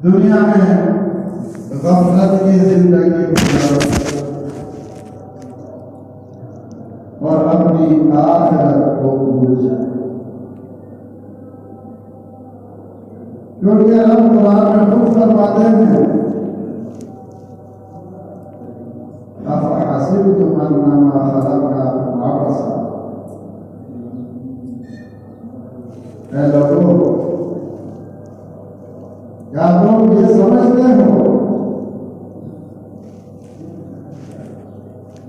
दुनिया में गफलत की जिंदगी और अपनी आखिरत को भूल जाए। क्योंकि हम कुरान में खुद फरमाते हैं, अफ़हसिबतुम अन्नमा खलक़नाकुम अबसा, ऐ लोगों, क्या तुम ये समझते हो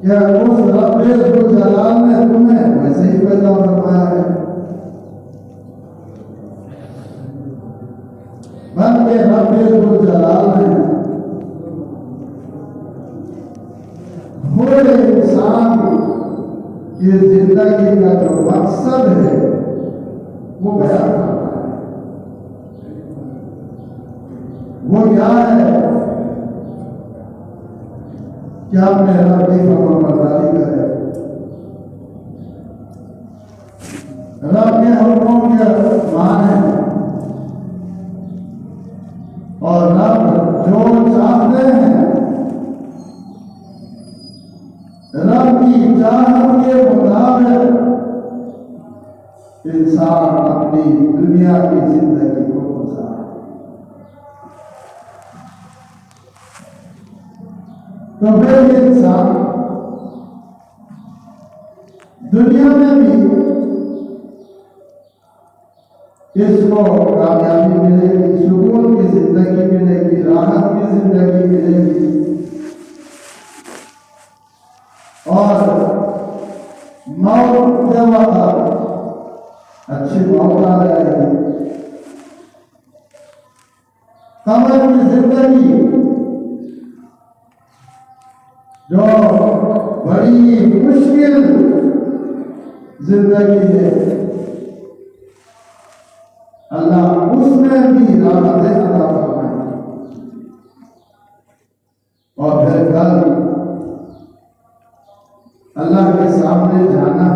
क्या उस रब्बुल जलाल ने तुम्हें वैसे ही पैदा फरमाया है? बल्कि रब्बुल जलाल ने पूरे इंसान की जिंदगी का जो मकसद है वो बयान करना है। वो क्या है? क्या अपने रब की फरमाबरदारी करे, रब के हुक्मों के माने, और रब जो चाहते हैं रब की चाहत के मुताबिक इंसान अपनी दुनिया की जिंदगी को गुजारे। तो फिर इंसान दुनिया में भी इसको कामयाबी मिलेगी, सुकून की जिंदगी मिलेगी, राहत की जिंदगी मिलेगी, और मौत के वक्त अच्छी मौत आ जाएगी। कब्र की जिंदगी जो बड़ी मुश्किल जिंदगी है, अल्लाह उसमें भी राहतें अता फरमाएगा। और फिर कल अल्लाह के सामने जाना।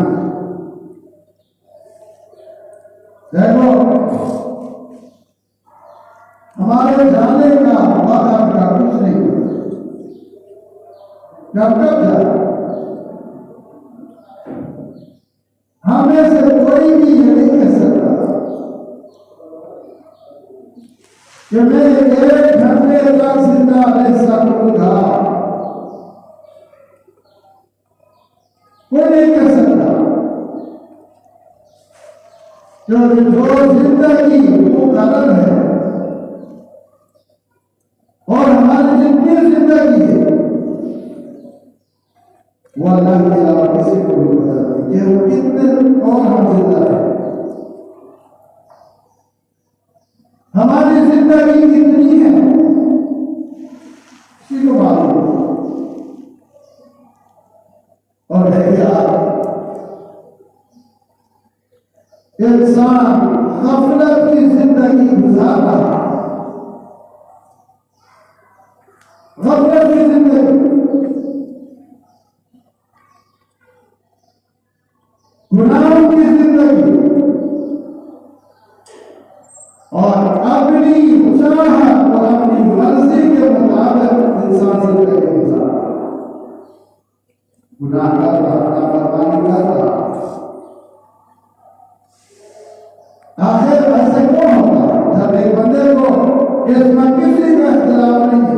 देखो, हमारे जाने का वक्त का कुछ नहीं होता, कब कब जाए। हमें से कोई भी ये नहीं कह सकता कि मैं 1 घंटे तक जिंदा रह सकूंगा, कोई नहीं कह सकता। क्योंकि जो जिंदगी वो कदर है, और हमारी जितनी जिंदगी है वो अल्लाह के अलावा किसी को भी पता नहीं कि वो कितने और हम जिंदा है। हमारी जिंदगी कितनी है किसी को मालूम। और देखिए आप, इंसान गफलत की जिंदगी गुजार रहा, गफलत की जिंदगी, गुनाहों की जिंदगी, और अपनी चाहत और अपनी मर्जी के मुताबिक इंसान जिंदगी गुजार रहा, गुनाह करता, नाफरमानी करता। आखिर ऐसे क्यों होता? जब एक बंदे को इसमें किसी का इख्तिलाफ नहीं है,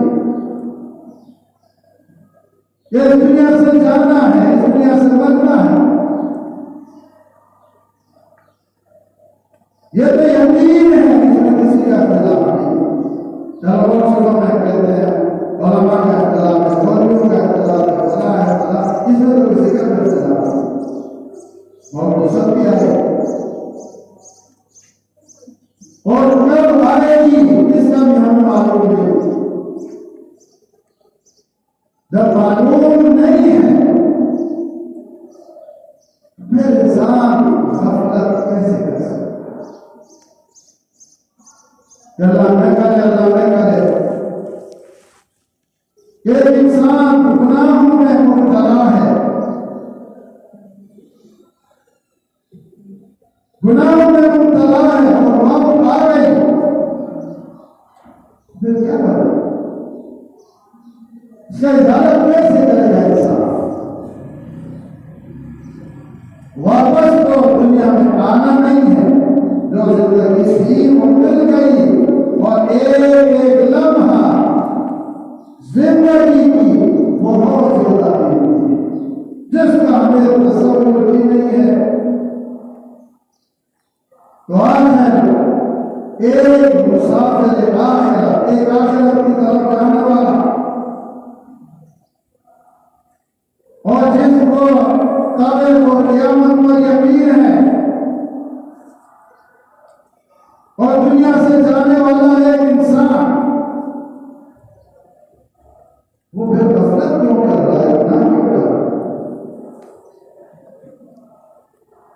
ये दुनिया से जाना है, इस दुनिया से मरना है, ये तो यकीन है, इसमें किसी का इख्तिलाफ नहीं। चलो वो में कहते हैं उलमा का इख्तिलाफ है, मौलवियों का इख्तिलाफ है, फला है, फला, इसमें तो किसी का इख्तिलाफ नहीं। मौत सब भी है, और कब आएगी इसका भी हमें मालूम नहीं। जब मालूम नहीं है फिर इंसान गफलत कैसे कर सकता? अल्लाह न करे, अल्लाह न करे कि इंसान गुनाहों में मुब्तला है, गुनाहों में मुब्तला है, और मौत आ गई फिर क्या करें? इसका इजारा कैसे करेगा इंसान? वापस तो दुनिया में आना नहीं है। जो जिंदगी सी वो मिल गई और एक लम्हा जिंदगी की बहुत ज्यादा कीमती है, जिसका हमें तस्वीर भी नहीं है। तो आज है एक मुसाफिर आखिरत, एक आखिरत की तरफ जाने वाला, और जिसको काबिल को क़यामत पर यकीन है, और दुनिया से जाने वाला एक इंसान, वो फिर गफलत क्यों कर रहा है, इतना क्यों कर रहा है?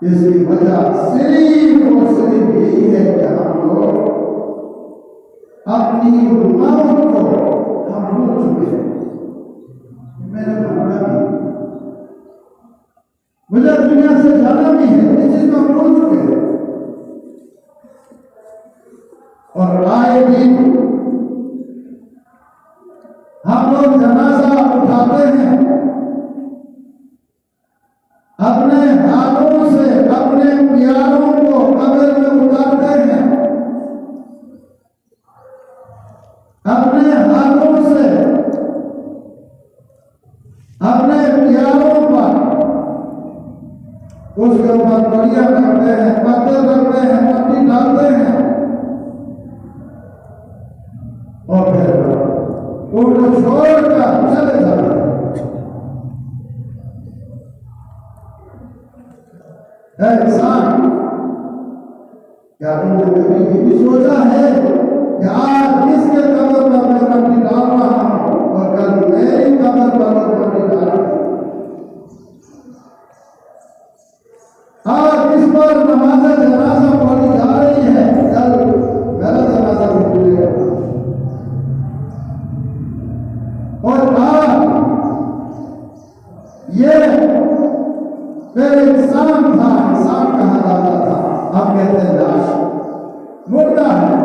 इसकी वजह सिर्फ और सिर्फ यही है कि हम लोग अपनी मौत को हम भूल चुके हैं। मैंने माना भी, मुझे दुनिया से जाना भी है, इस चीज को हम भूल चुके हैं। और आए दिन हम लोग जनाजा उठाते हैं, अपने हाथों से अपने प्यारों को कब्र में उतारते हैं, अपने हाथों से अपने प्यारों पर उसके ऊपर बढ़िया करते हैं, पत्ते रखते हैं, पट्टी डालते हैं, और फिर उनको छोड़कर चले जाते हैं। इंसान क्या तुमने कभी ये भी सोचा है कि आज किसके कब्र पर मैं पट्टी डाल रहा हूं और कल मेरी कब्र पर मैं पट्टी डालूंगा? आज इस पर नमाज जनाजा पढ़ी जा रही है, कल मेरा जनाजा भी भूलेगा। और आज ये फिर इंसान था, इंसान कहा जाता था, अब कहते हैं लाश, मुर्दा है।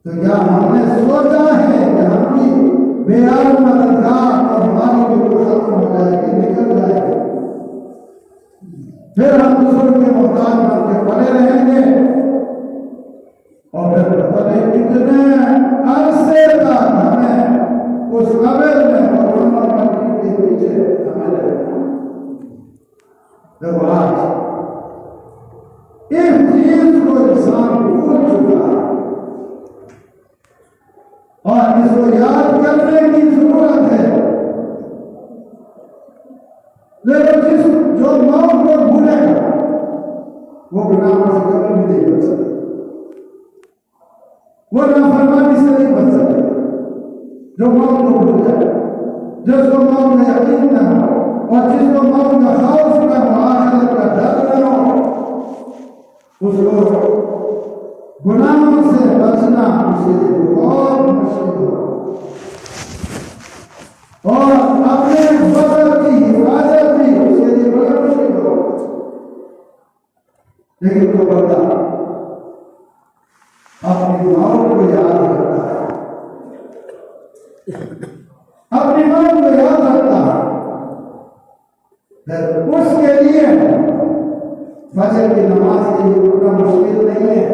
तो क्या हमने सोचा है कि हम भी बेयार मददगार और हमारी बिल्कुल खत्म हो जाएगी, निकल जाएगी, फिर हम दूसरों के मोहताज बनके पड़े रहेंगे, और फिर पता नहीं कितने अरसे तक हमें उस कब्र में और के पीछे हमें रहना। जब आज इस चीज को इंसान भूल चुका है और इसको याद करने की जरूरत है, लेकिन जो मौत को भूलेगा वो गुनाहों से कभी भी नहीं बच सकता, वो नाफरमानी से नहीं बच सकता। जो मौत को भूल जाए, जिसको मौत में यकीन न हो और जिसको मौत का खौफ न हो, आखिरत का डर न हो, उसको गुनाहों से बचना उसके लिए बहुत मुश्किल हो, और अपने वक़्त की हिफाजत भी उसके लिए बड़ा मुश्किल हो। लेकिन वो बंदा अपनी मौत को याद करता है, अपनी मौत को याद रखता है, उसके लिए फजर की नमाज के लिए उठना मुश्किल नहीं है,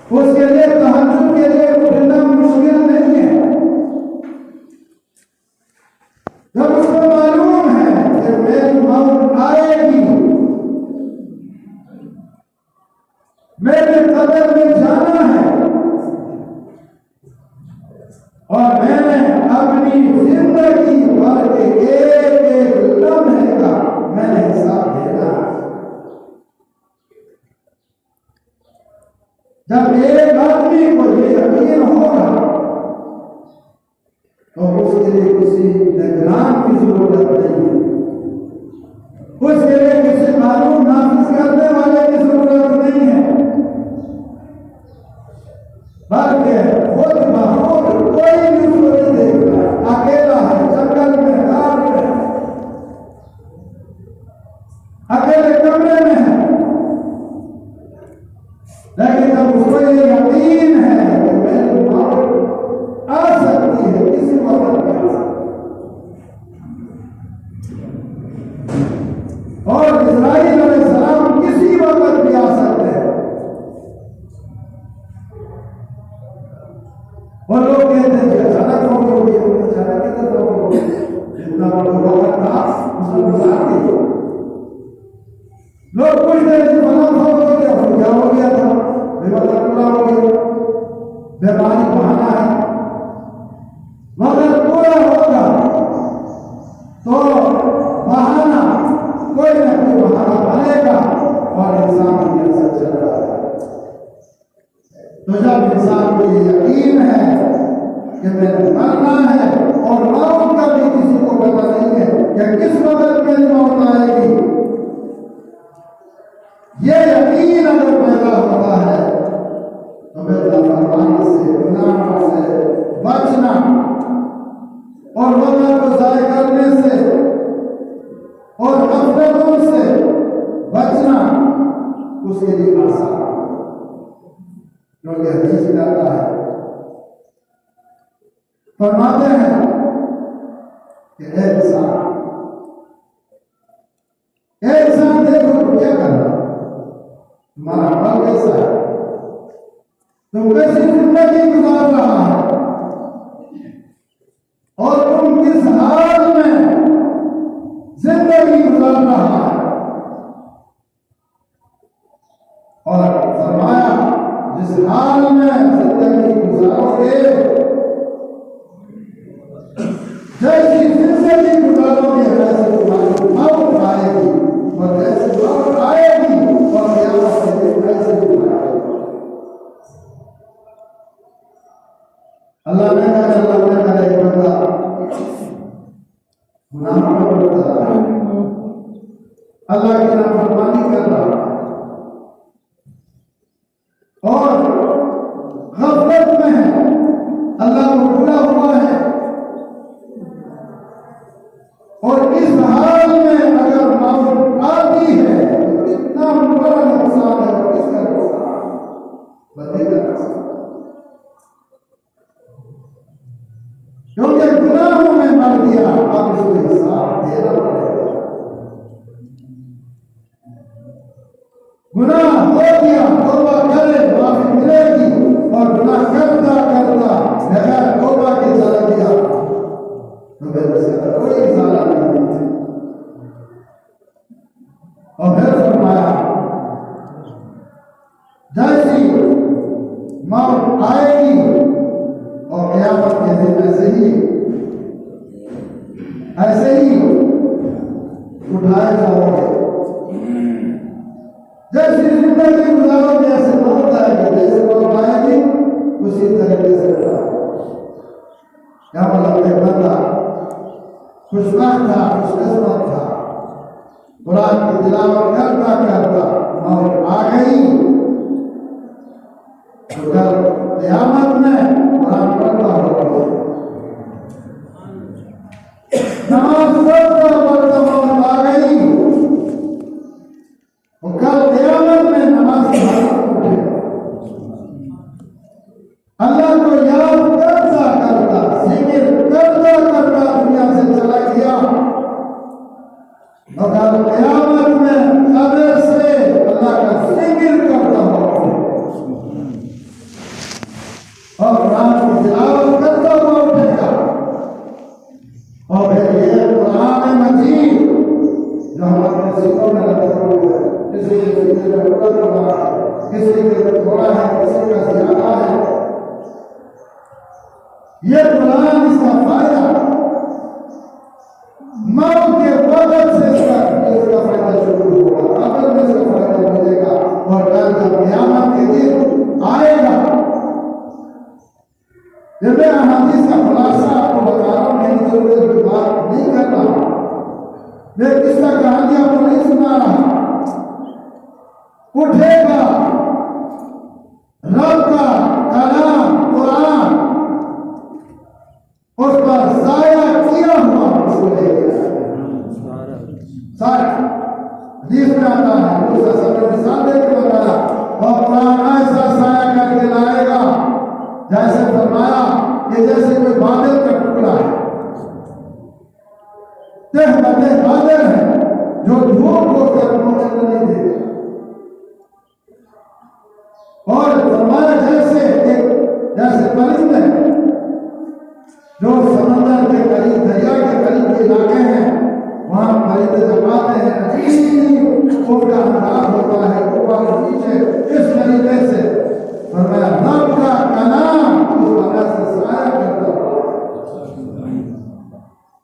उसके लिए तहज्जुद के लिए उठना मुश्किल नहीं है। जब उसको मालूम है कि मेरी मौत आएगी, मेरे कब्र में जाना है, और मैंने अपनी जिंदगी भर के एक एक लम्हे का मैंने हिसाब देना है। जब एक आदमी को ये यकीन होगा तो उसके लिए किसी निगरान की जरूरत नहीं है, उसके लिए किसी कानून नाफिज करने वाले की जरूरत नहीं है, बल्कि खुद बखुद कोई भी उसको नहीं देख रहा, अकेला है, जंगल में, गांव में, अकेले कमरे में है, लेकिन जब उसको ये यकीन है कि मेरी मौत आ सकती है, किसी वक्त भी आ सकती है, और इस्राईल अलैहिस्सलाम किसी वक्त भी आ सकते हैं। और लोग कहते हैं कि अचानक होगी, अचानक किधर होगी, जितना वक्त था उसको गुजार दिया। लोग पूछते हैं फला हो गया, क्या हो गया था, बेवजह पूरा हो गया, बीमारी बहाना है, मगर पूरा होगा तो बहाना कोई ना कोई बहाना बनेगा और इंसान दुनिया से चल रहा है। तो जब इंसान को ये यकीन है कि मैंने मरना है और मौत का भी किसी को पता नहीं है कि किस वक्त मेरी मौत आएगी, ये यकीन अगर पैदा होता है तो फिर नाफरमानी से, गुनाहों से बचना और वक्त को ज़ाय करने से और गफलतों से बचना उसके लिए आसान, क्योंकि हदीस में आता है, फरमाते हैं कि इंसान देखो तुम क्या कर रहा, तुम्हारा अमल कैसा है, तुम कैसी जिंदगी गुजार रहा है और तुम किस हाल में जिंदगी गुजार रहा है। और फरमाया जिस हाल में जिंदगी गुजारोगे, जैसी जिंदगी गुजारोगे वैसे तुम्हारी मौत आएगी और जैसी मौत आएगी और क़यामत के दिन वैसे गुजारोगे। अल्लाह ने कहा एक बंदा गुनाहों में मुब्तला है, अल्लाह की नाफरमानी कर रहा है और गफलत में है, अल्लाह को भूला हुआ है, और इस हाल में अगर मौत आती है तो कितना बड़ा नुकसान है, और किसका नुकसान, बंदे का नुकसान, क्योंकि गुनाहों में मर दिया, अब इसको हिसाब देना पड़ेगा। गुनाह हो गया, तौबा करे, माफी मिलेगी, और गुनाह करता करता बगैर तौबा के चला गया तो फिर उसका कोई इजाला नहीं है। और फिर फरमाया जैसी मौत आएगी और क़यामत के दिन ऐसे ही उठाए जाओगे, जैसी जिंदगी गुजारोगे ऐसे मौत आएगी, जैसे मौत आएगी उसी तरीके से उठाओगे। क्या मतलब एक बंदा खुशबख्त था, खुशकिस्मत था, कुरान की तिलावत करता करता मौत आ गई तो कल क़यामत में कुरान पढ़ता होगा, नमाज पढ़ता पढ़ता मौत आ गई और कल क़यामत में नमाज उठेगा, अल्लाह को याद करता करता, जिक्र करता करता दुनिया से चला गया और कल क़यामत में कब्र से अल्लाह का जिक्र करता हुआ और कुरान की तिलावत करता हुआ उठेगा। और फिर ये कुरान मजीद जो हमारे सीखों में रखे हुए हैं, किसी के थोड़ा है, किसी के थोड़ा है, किसी का ज्यादा है, ये कुरान इसका फायदा मौत के वक्त से इसका फायदा शुरू होगा, अगर में इसका फायदा मिलेगा और कल जब क़यामत के दिन आएगा। जब मैं अहादीस का खुलासा आपको बता रहा हूँ, मेरी जरूरत की बात नहीं कर रहा, मैं किसका कहानी आपको नहीं सुना रहा। उठेगा रब का कलाम कुरान, उस पर जाया किया हुआ उसको लेके हदीस में आता है, दूसरा सब मिसाल देकर बताया और कुरान जैसे फरमाया कि जैसे कोई बादल का टुकड़ा है, देह बदे बादल है जो धूप को चलने नहीं देगा। और फरमाया जैसे परिंदे जो समंदर के करीब, दरिया के करीब के इलाके हैं, वहां परिंदे जब आते हैं उनका अंदाज होता है ऊपर और नीचे, इस तरीके से फरमाया रब का कलाम उस वजह से साया करता है।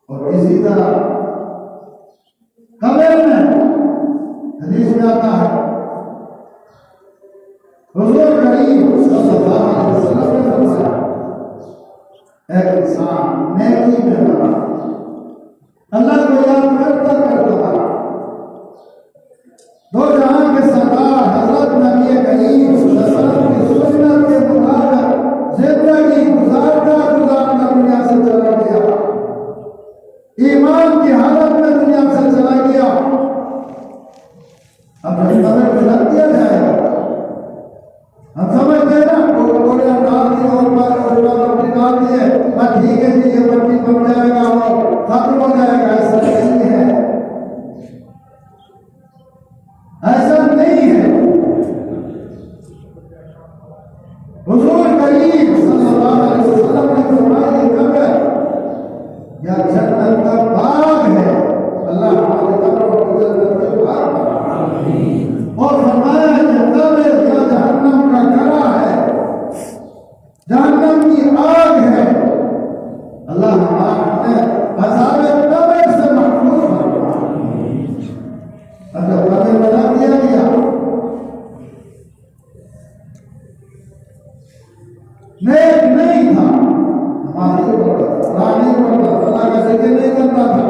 और इसी तरह कब्र में हदीस में आता है, हुजूर करीम सल्लल्लाहु अलैहि वसल्लम ने फरमाया, एक इंसान नेकी में बना, अल्लाह को याद करता करता दो जहां के सरदार हजरत नबी करीम सल्लल्लाहु अलैहि वसल्लम की सुन्नत के मुताबिक जिंदगी गुजारता दुनिया से चला गया, ईमान की हालत में दुनिया से चला गया। अब जब कब्र में रख दिया जाएगा, हम समझते हैं ना, कोई डाल दिए और पट्टी डाल दिए, ठीक है जी ये पट्टी बन जाएगा और खत्म हो जाएगा, ऐसा नहीं है, ऐसा नहीं है। हुजूर करीम सल्लल्लाहु अलैहि वसल्लम ने फरमाया कब्र या जन्नत का बाग है, अल्लाह हमारे कब्र को जन्नत के बाग बना। और फरमाया कब्र या जहन्नम का गला है, जहन्नम की आग है, अल्लाह हमारे अज़ाब कब्र से महफूज फरमा। अब जब कब्र बना दिया गया, नेक नहीं था, हमारे ऊपर नहीं पड़ता, अल्लाह का जिक्र नहीं करता था,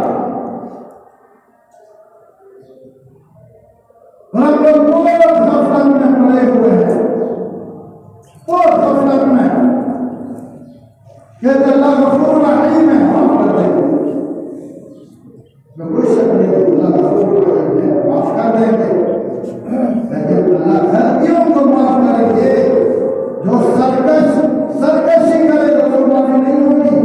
हम लोग बहुत गफलत में पड़े हुए हैं, बहुत गफलत में, कहते अल्लाह गफूर रहीम है, माफ कर देंगे, मैं कोई शक नहीं, अल्लाह गफूर रहीम है, माफ कर देंगे, लेकिन अल्लाह गलतियों को माफ करेंगे, जो सरकशी करे तो माफी नहीं होगी,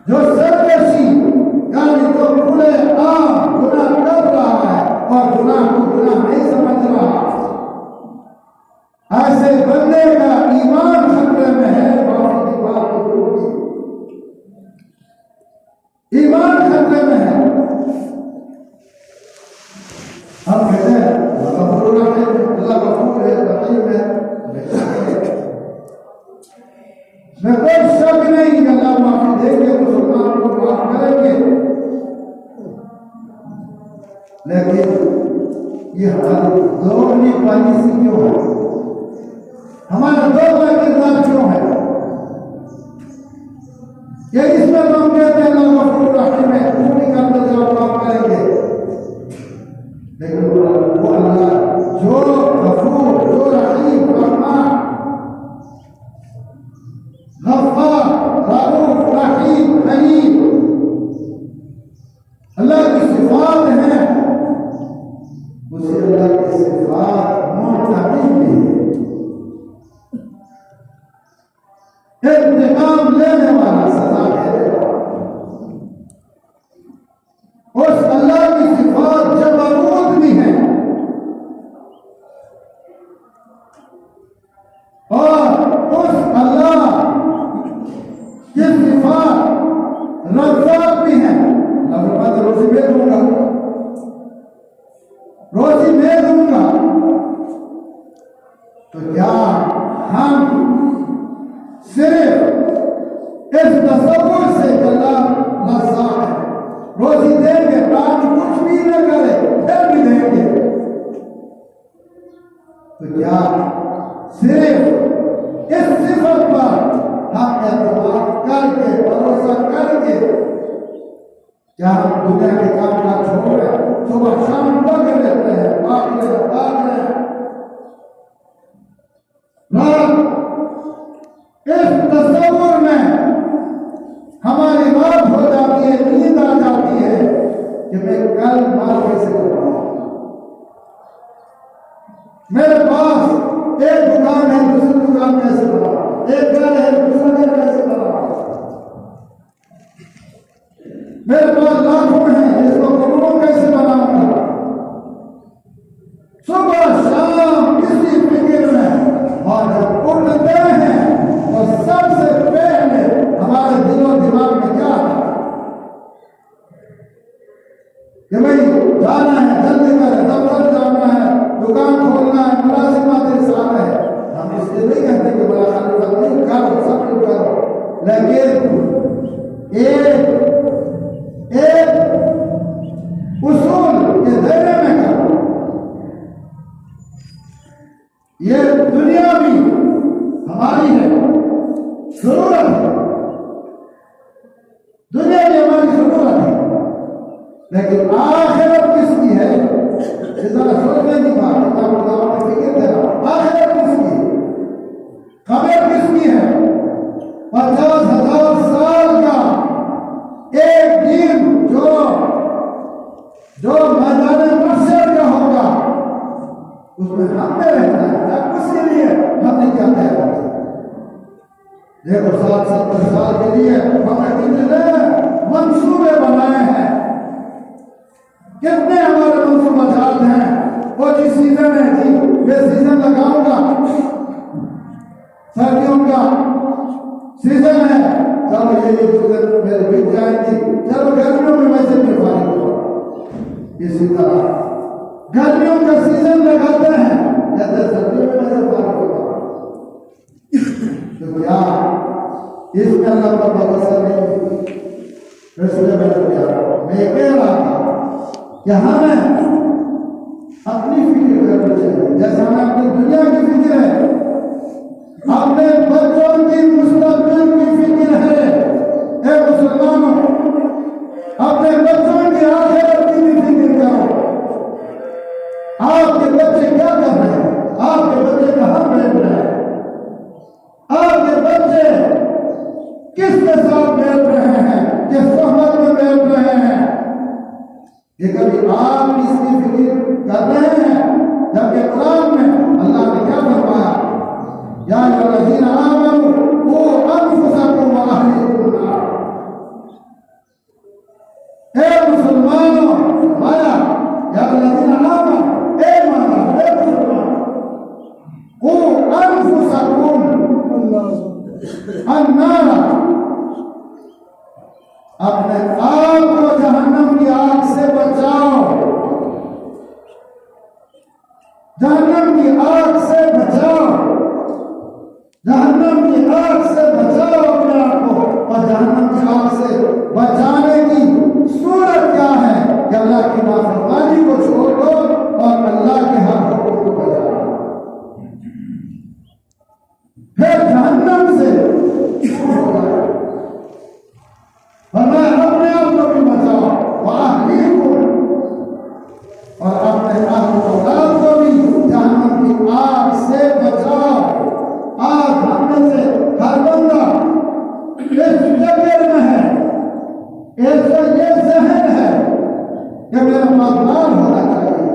जो सरकशी यानी तो खुले आम गुनाह कर रहा है और गुनाह को गुनाह नहीं समझ रहा, ऐसे बंदे का ईमान खतरे में है, माफी की बात नहीं होगी, ईमान खतरे में है। हम कहते हैं अल्लाह गफूर है, रहीम है, मैं कोई शक नहीं कि अल्लाह माफी देंगे, मुसलमान को माफ करेंगे, लेकिन ये हमारी दोगली पॉलिसी क्यों है, हमारा दोगला किरदार क्यों है? ये इसमें तो हम कहते हैं अल्लाह गफूर रहीम है, तुम भी करते जाओ माफ करेंगे, लेकिन वो अल्लाह जो गफूर, जो रहीम, रहमान, गफ्फार, रऊफ, रहीम, करीम, अल्लाह की सिफात है, उसे अल्लाह की सिफात मुंतकिम भी है, इंतकाम लेने वाला, सजा देने वाला, उस अल्लाह की सिफात जबरूत भी है और उस अल्लाह की सिफात रज़्ज़ाक़ भी है, मैं रोज़ी में दूंगा, रोज़ी में दूंगा, तो क्या हम सिर्फ इस तसव्वुर से अल्लाह रज़्ज़ाक़ है, रोज़ी देंगे, काम कुछ भी न करे फिर भी देंगे, तो क्या सिर्फ इस सिफत पर हम एतमाद करके, भरोसा करके, क्या हम दुनिया के काम काज छोड़ रहे हैं, सुबह शाम पढ़ लेते हैं, इस तस्वुर में हमारी बात हो जाती है, नींद आ जाती है कि मैं कल माल कैसे कर पाऊंगा, मेरे पास एक दुकान है दूसरी दुकान कैसे बनाओ, एक घर है दूसरा घर कैसे बनाओ। मेरे पास लाखों हैं, इसको करोड़ों कैसे बनाऊंगा। सुबह शाम इसी फिक्र में, और जब उठते हैं तो सबसे पहले हमारे दिलो दिमाग में क्या था कि भाई जाना है, जल्दी करें, दफ्तर जाना है, दुकान खोलना है, मुलाजिमात हिसाब है। हम इसलिए नहीं कहते कि बड़ा खाली नहीं करो, सब कुछ करो, लेकिन एक उसूल के दायरे में करो। ये दुनिया भी हमारी है, जरूरत है, दुनिया भी हमारी जरूरत है, लेकिन आखिरत किसकी है? जरा सोचने की बात है, फिक्र देना, आखिरत किसकी है, खबर किसकी है? 50,000 साल का एक दिन जो मैदान महशर का होगा, उसमें हमने रहना है, उसके लिए हमने क्या तैयार किया? देखो 60-70 साल के लिए हमने कितने मंसूबे बनाए हैं, कितने हमारे मंसूबा जात हैं। वो जिस सीजन है जी, वे सीजन लगाऊंगा, सर्दियों का सीजन है, चलो ये सीजन मेरे बीत जाएंगी, चलो गर्मियों में वैसे भी फारिग हो। इसी तरह गर्मियों का सीजन लगाते हैं, जैसे सर्दियों में वैसे फारिग होगा। तो क्या इसमें अल्लाह का भरोसा नहीं? इसलिए मैं कह रहा था कि हमें अपनी फिक्र करनी चाहिए, जैसे हमें अपनी दुनिया की फिक्र है, अपने बच्चों की मुस्तकबिल की फिक्र है। ए मुसलमानों, अपने बच्चों की आखिरत की भी फिक्र करो। आपके बच्चे क्या कर रहे हैं? आपके बच्चे कहाँ बैठ रहे हैं? आपके बच्चे किसके साथ बैठ रहे हैं, किस सोहबत में बैठ रहे हैं? ये कभी आप इसकी फिक्र कर रहे हैं? जबकि कुरान में अल्लाह ने क्या फरमाया? या अय्युहल्लज़ीना आमनू क़ू अनफुसकुम व अहलीकुम नार। हे मुसलमानों, माया या अय्युहल्लज़ीना आमनू, ए ईमानदार, ए मुसलमान, क़ू अनफुसकुम अन्नार, अपने आप को जहन्नम की आग से बचाओ, जहन्नम की आग से बचाओ, जहन्नम की आग से बचाओ अपने आप को। और जहन्नम की आग से बचाने की सूरत क्या है? कि अल्लाह की नाफरमानी को छोड़ दो और अल्लाह के हक को बचाओ, फिर जहन्नम से अपने आप को भी बचाओ, और अपने औलाद को भी जहन्नम की आग से बचाओ। आज हमने से हर बंदा इस जगह में है, ऐसा ये जहन है कि मेरा माल होना चाहिए,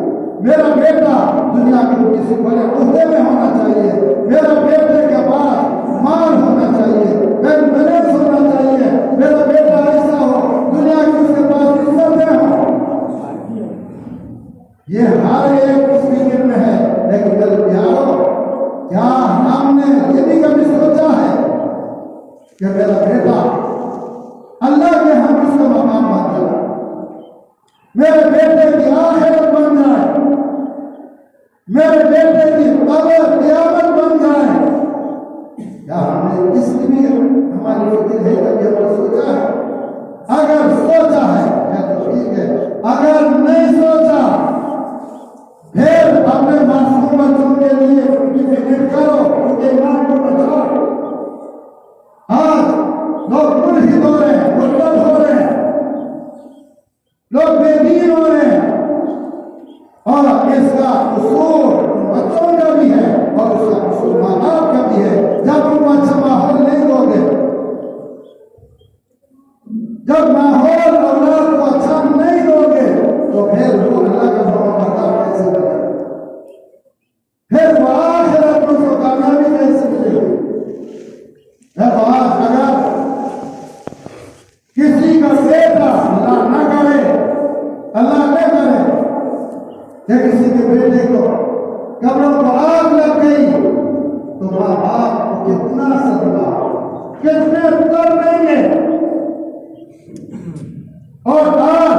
मेरा बेटा दुनिया के किसी बड़े ओहदे में होना चाहिए, मेरा बेटे के पास माल होना चाहिए, बैलेंस होना चाहिए, मेरा बेटा ऐसा हो, दुनिया की उसके पास इज्जतें हो। ये हर एक फिक्र में है। लेकिन मेरे प्यारो, क्या हमने ये भी कभी सोचा है कि मेरा बेटा अल्लाह के हम उसका मकाम बन जाए, मेरे बेटे की आखिरत बन जाए, मेरे बेटे की कब्र क़यामत बन जाए? क्या हमने इसकी भी हमारी फिक्र है? कभी हमने सोचा है? अगर सोचा है तो ठीक है, अगर नहीं सोचा फिर अपने मासूम बच्चों के लिए उनकी फिक्र करो, उनके ईमान को बचाओ। आज लोग मुल्हिद हो रहे हैं, मुर्तद हो रहे हैं, लोग बेदीन हो रहे हैं, और इसका कसूर बच्चों का भी है और उसका कसूर माँ बाप का भी है। जब उनको अच्छा माहौल नहीं दोगे, जब माहौल औलाद को अच्छा नहीं दोगे, तो फिर वो अल्लाह का फरमान कैसे करें? के बेटे को कब्रों को आग लग गई तो माँ बाप को कितना सदमा, कितने कर देंगे। और आज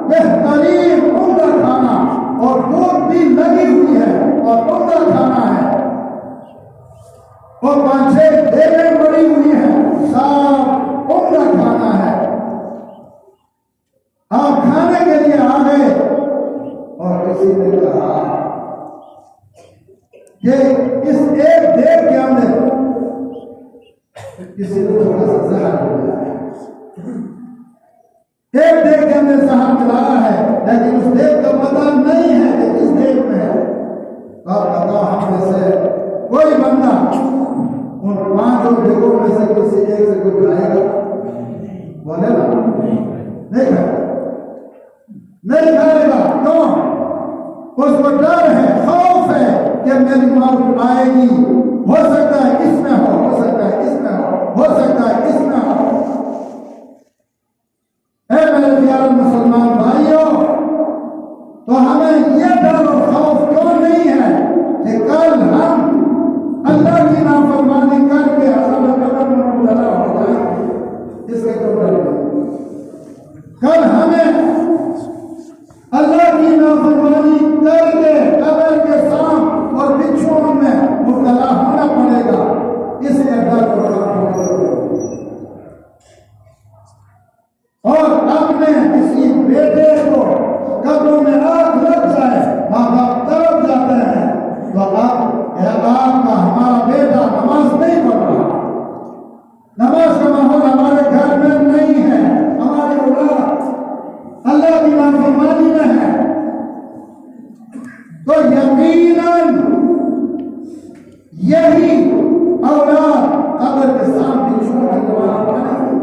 बेहतरीन उम्दा खाना और दूध भी लगी हुई है और उम्दा खाना है और 5-6 देवें बड़ी हुई है, साफ उम्दा खाना है। आप खाने के लिए आ गए और किसी ने कहा कि इस एक देव के अंदर किसी ने थोड़ा सा जहर मिलाया है, एक देव के अंदर जहर मिलाया है, लेकिन उस देव का पता नहीं है कि किस देव में है। आप बताओ हम में से कोई बंदा उन 5 देवों में से किसी एक से कुछ खाएगा? बोले ना, नहीं खाएगा, नहीं खाएगा। क्यों? उसको डर है, खौफ है कि मेरी मौत आएगी, हो सकता है इसमें हो सकता है इसमें हो सकता है इसमें हो। ऐ मेरे प्यारे मुसलमान भाइयों, तो हमें यह डर और खौफ क्यों नहीं है कि कल हम अल्लाह की नाफरमानी करके अज़ाब कब्र में मुब्तला हो जाएंगे? इसके क्यों डर नहीं? कल हमें अल्लाह की नाफरमानी करके कब्र के सांप और बिच्छुओं में मुब्तला होना पड़ेगा, इसके डर को और अपने किसी बेटे को कब्रों में आग लग जाए, माँ बाप तड़प जाते हैं, तो आपका हमारा बेटा नमाज नहीं पढ़ रहा, नमाज का माहौल हमारे घर में नहीं है, हमारी औलाद अल्लाह की नाफरमानी में है, तो यकीनन यही औलाद कब्र के सामने बिच्छुओं के द्वारा बनेगी।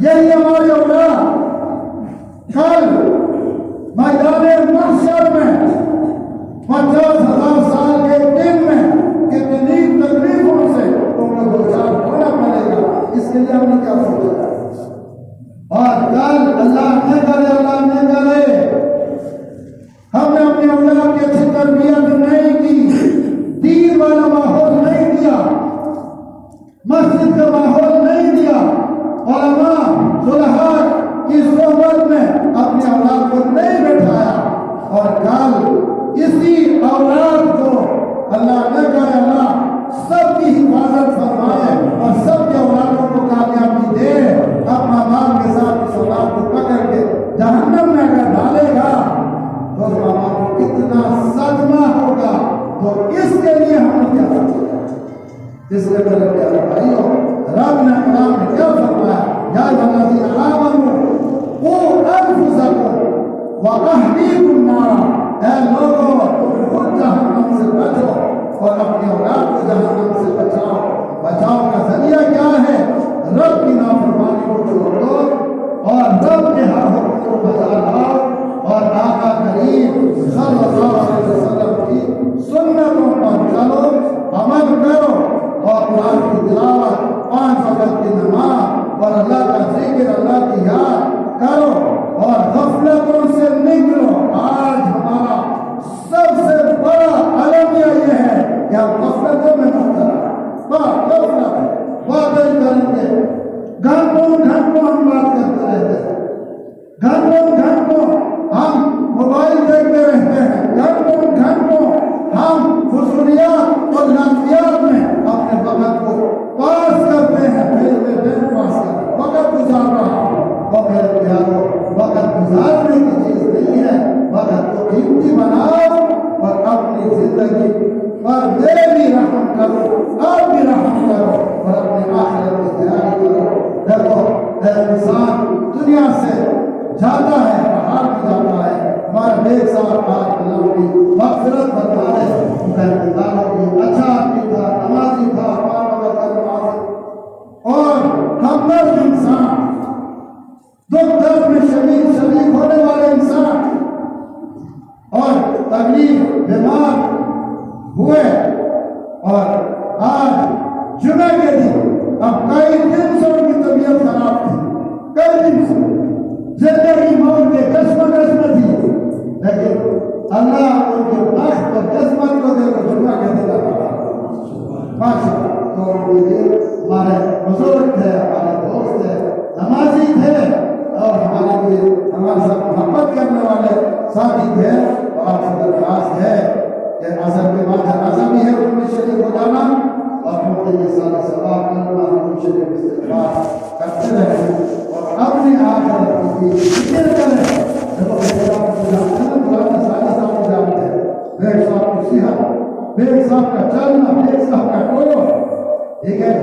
यही हमारी औलाद कल मैदान महशर में 50,000 साल के दिन में कितनी तकलीफों से उन्हें गुजार होना पड़ेगा। इसके लिए हमने क्या सोचा? और कल अल्लाह न करे हमने अपनी औलाद की अच्छी तरबियत नहीं की, दीन वाला माहौल नहीं दिया, मस्जिद का माहौल नहीं दिया, उलमा सुलहा की सोहबत में अपनी औलाद को नहीं बैठाया, और कल इसी औलाद को अल्लाह न करे अल्लाह सबकी हिफाजत फरमाए और सबके औलादों को कामयाबी दे। अब माँ बाप के साथ इस औलाद को पकड़ के जहन्नम में अगर डालेगा तो माँ बाप को कितना सदमा होगा। तो इसके लिए हमने क्या सोचा? इसलिए मेरे प्यारे भाइयों, रब ने कुरान में क्या फरमाया? या अय्युहल्लज़ीना आमनू क़ू अनफुसकुम व अहलीकुम नारा, ऐ लोगों खुद जहन्नम से बचो और अपनी औलाद को जहन्नम से बचाओ। बचाव का जरिया क्या है? रब की नाफरमानी को छोड़ दो और रब के हर हुक्म को बजा लाओ और आका करीम सल्लल्लाहु अलैहि वसल्लम की सुन्नतों पर चलो, अमल करो और कुरान की तिलावत, 5 वक्त की नमाज और अल्लाह का जिक्र, अल्लाह की याद करो और गफलतों से निकलो। आज हमारा सबसे बड़ा अलमिया यह है कि हम गफलतों में मुब्तला बातें करेंगे, घंटों हम बात करते रहते हैं, घंटों हम मोबाइल देखते रहते हैं, घंटों हम फुसूलियात और नाफियात में अपने वक्त को पास करते हैं। वक्त गुजार रहा हूँ और मेरे प्यारों, वक्त गुजारने की चीज नहीं है, वक्त को कीमती बनाओ और अपनी जिंदगी पर मेरे भी रहम करो, आप भी रहम करो और अपने आखिरत की तैयारी करो। देखो इंसान दुनिया से जाता है, बाहर भी जाता है, हमारे बेग साहब आज की मग़फ़िरत बता रहे, उनका इंतजार होगी, अच्छा आदमी था, नमाजी था, 5 वक्त का नमाज़ और हमदर्द इंसान, दुख दर्द में शरीक होने वाले इंसान और तकलीफ बीमार हुए। और आज जुमे के दिन अब कई दिन से उनकी तबीयत खराब थी, कई दिन से जिंदगी मौत के किस्मत थी, लेकिन अल्लाह उनके बख्त और किस्मत को देखो जुमा के देता था। माशा तो ये हमारे बुजुर्ग थे, हमारे दोस्त थे, नमाजी थे और हमारे लिए हमारे साथ मोहब्बत करने वाले साथी थे। और आपसे दरख्वास्त है कि असर के बाद जनाजा भी है, उनमें शरीक हो जाना और उनके लिए सारे सवाब करना, उनके शरीक इस्तेमाल करते रहें और अपने आखिरत की फिक्र करें। देखो बेग साहब को सीहा, बेग साहब का चलना, बेग साहब का टोलो, ठीक है,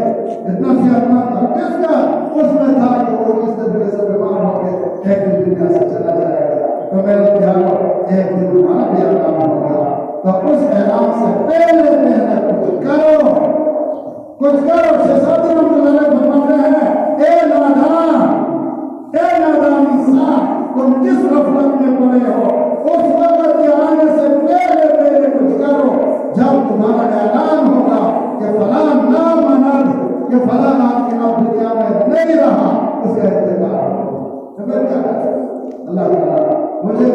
इतना सियासत था किसका उसमें था कि वो इस तरीके से बीमार होकर एक दिन दुनिया से चला जाएगा। तो मेरे प्यारो एक दिन हमारा भी ऐलान होगा, तो उस ऐलान से पहले पहले कुछ करो, कुछ करो। शेषाद्री फरमाते हैं, ए नादान इंसान, तुम किस गफलत में पड़े हो, उस वक्त के आने से पहले पहले कुछ करो जब तुम्हारा ऐलान होगा कि फलां नाम मनाद, कि फलां नाम की नाम दुनिया में नहीं रहा, उसका इंतजार हो। अल्लाह ताला मुझे